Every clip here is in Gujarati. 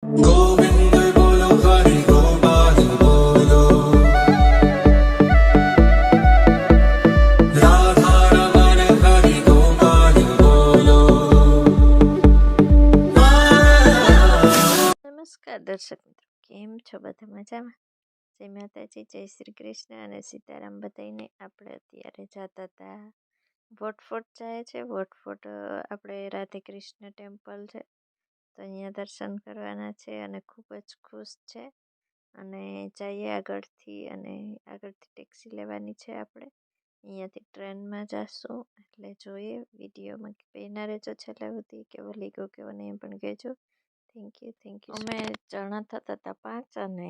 गोविंद बोलो हरि गोपाल बोलो राधा रमण हरि गोपाल बोलो। નમસ્કાર દર્શક મિત્રો, કેમ છો? બધા મજામાં? જય માતાજી, જય શ્રી કૃષ્ણ અને સીતારામ બધાને. આપણે અત્યારે જતા હતા વોટફોર્ટ જાય છે. વોટફોર્ટ આપણે રાધે કૃષ્ણ ટેમ્પલ છે, તો અહીંયા દર્શન કરવાના છે અને ખૂબ જ ખુશ છે. અને જઈએ આગળથી, અને આગળથી ટેક્સી લેવાની છે. આપણે અહીંયાથી ટ્રેનમાં જઈશું, એટલે જોઈએ વિડીયોમાં પહેના રહેજો છેલ્લે સુધી. કેવો લીધો કેવો નહીં પણ કહેજો. Thank you, thank you. અમે જણા થતા હતા 5 અને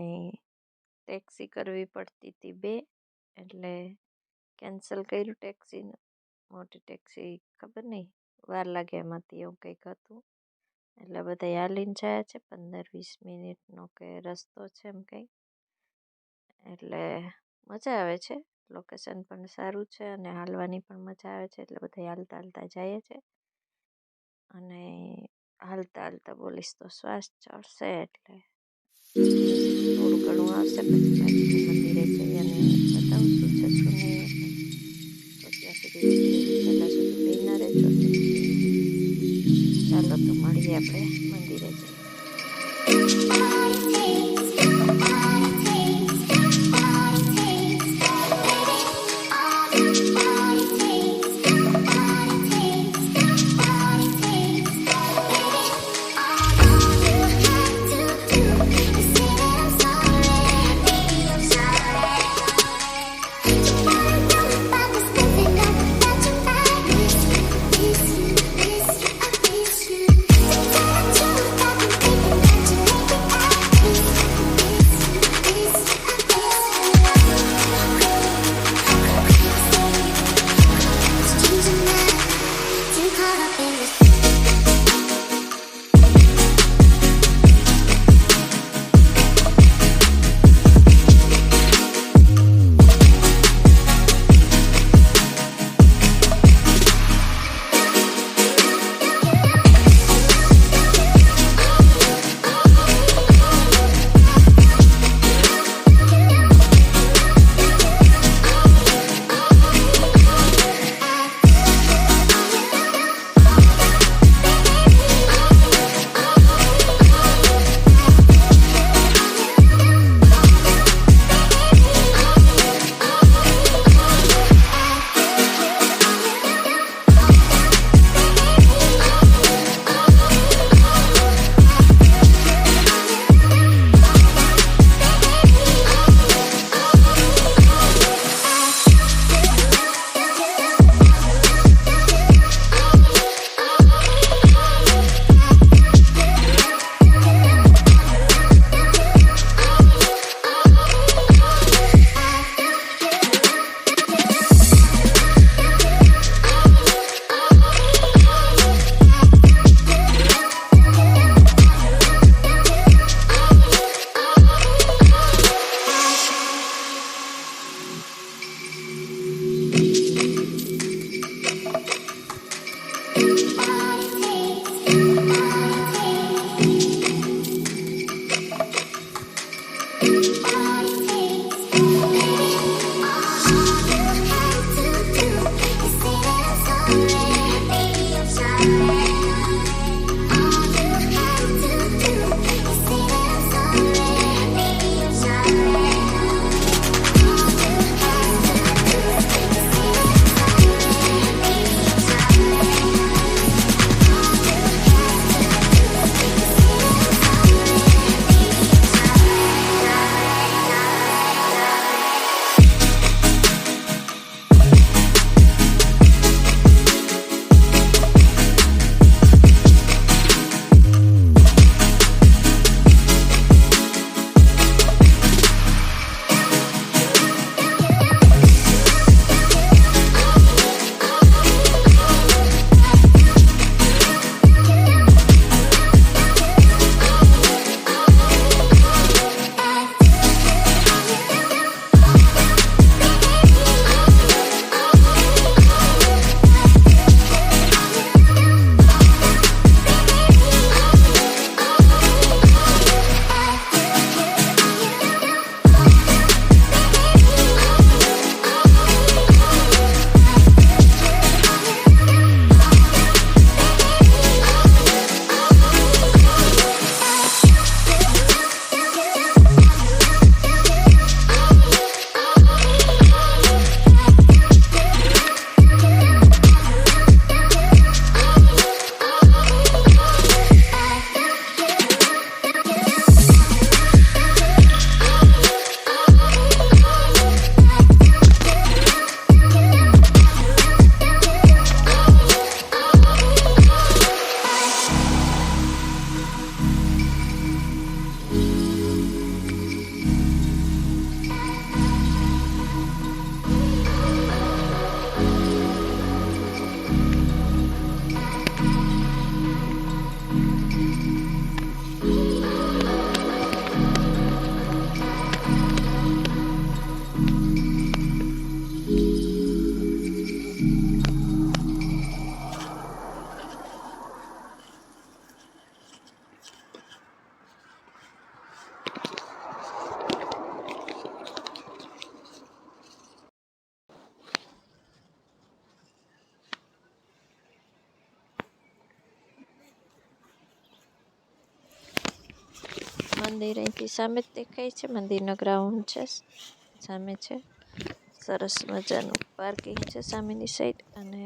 ટેક્સી કરવી પડતી હતી 2, એટલે કેન્સલ કર્યું ટેક્સીનું. મોટી ટેક્સી ખબર નહીં વાર લાગે એમાંથી, એવું કંઈક હતું. એટલે બધા હાલીને જાય છે, 15-20 મિનિટનો કે રસ્તો છે એમ કંઈક. એટલે મજા આવે છે, લોકેશન પણ સારું છે અને હાલવાની પણ મજા આવે છે. એટલે બધા હાલતા હાલતા જાય છે. અને હાલતા હાલતા બોલીશ તો શ્વાસ ચડશે, એટલે થોડું ઘણું આવશે. પછી પાછું મંદિરે જઈ અને બતાવું શું છે શું નહીં. તો ત્યાં સુધી વિડીયો છેલ્લા સુધી પહેલા રહેજો. ચાલો તો મળીએ આપણે મંદિરે જઈએ. મંદિર અહીંથી સામે જ દેખાય છે. મંદિરનો ગ્રાઉન્ડ છે, સામે છે. સરસ મજાનું પાર્કિંગ છે સામેની સાઈડ, અને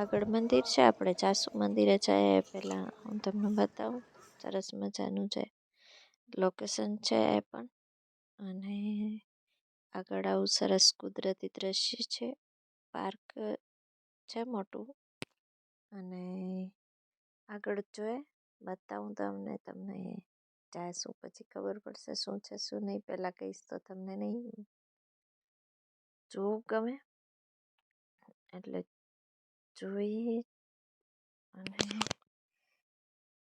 આગળ મંદિર છે. આપણે જાસુ મંદિરે જઈએ પહેલાં હું તમને બતાવું. સરસ મજાનું છે લોકેશન છે એ પણ, અને આગળ આવું સરસ કુદરતી દ્રશ્ય છે. પાર્ક છે મોટું, અને આગળ જોઈએ બતાવું તમને જાશું પછી ખબર પડશે શું છે શું નહીં. પહેલાં કહીશ તો તમને નહીં જોવું ગમે, એટલે જોઈએ. અને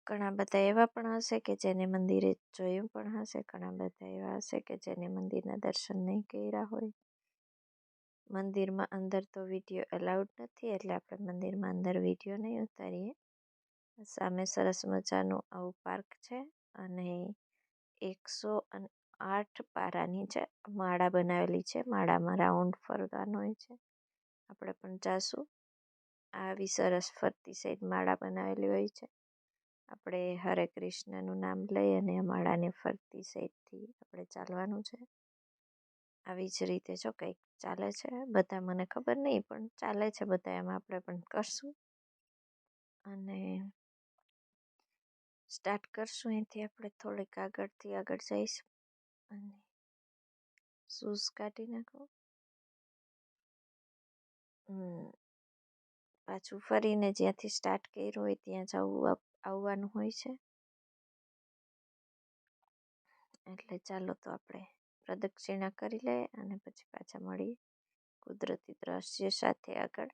ઘણા બધા એવા પણ હશે કે જેને મંદિરે જોયું પણ હશે, ઘણા બધા એવા હશે કે જેને મંદિરના દર્શન નહીં કર્યા હોય. મંદિરમાં અંદર તો વિડીયો અલાઉડ નથી, એટલે આપણે મંદિરમાં અંદર વિડીયો નહીં ઉતારીએ. સામે સરસ મજાનું આવું પાર્ક છે, અને 108 પારાની છે માળા બનાવેલી છે. માળામાં રાઉન્ડ ફરવાનું હોય છે. આપણે પણ જાશું. આવી સરસ ફરતી સાઈડ માળા બનાવેલી હોય છે. આપણે હરે કૃષ્ણનું નામ લઈ અને માળાને ફરતી સાઈડથી આપણે ચાલવાનું છે. આવી જ રીતે જો કંઈક ચાલે છે. બધા મને ખબર નહીં, પણ ચાલે છે બધા, એમાં આપણે પણ કરશું. અને સ્ટાર્ટ કરશું અહીંથી. આપણે થોડીક આગળ જઈશું, અને શૂઝ કાઢી નાખું. પાછું ફરીને જ્યાંથી સ્ટાર્ટ કર્યું હોય ત્યાં જવું આવવાનું હોય છે. એટલે ચાલો તો આપણે પ્રદક્ષિણા કરી લઈએ અને પછી પાછા મળીએ કુદરતી દ્રશ્ય સાથે આગળ.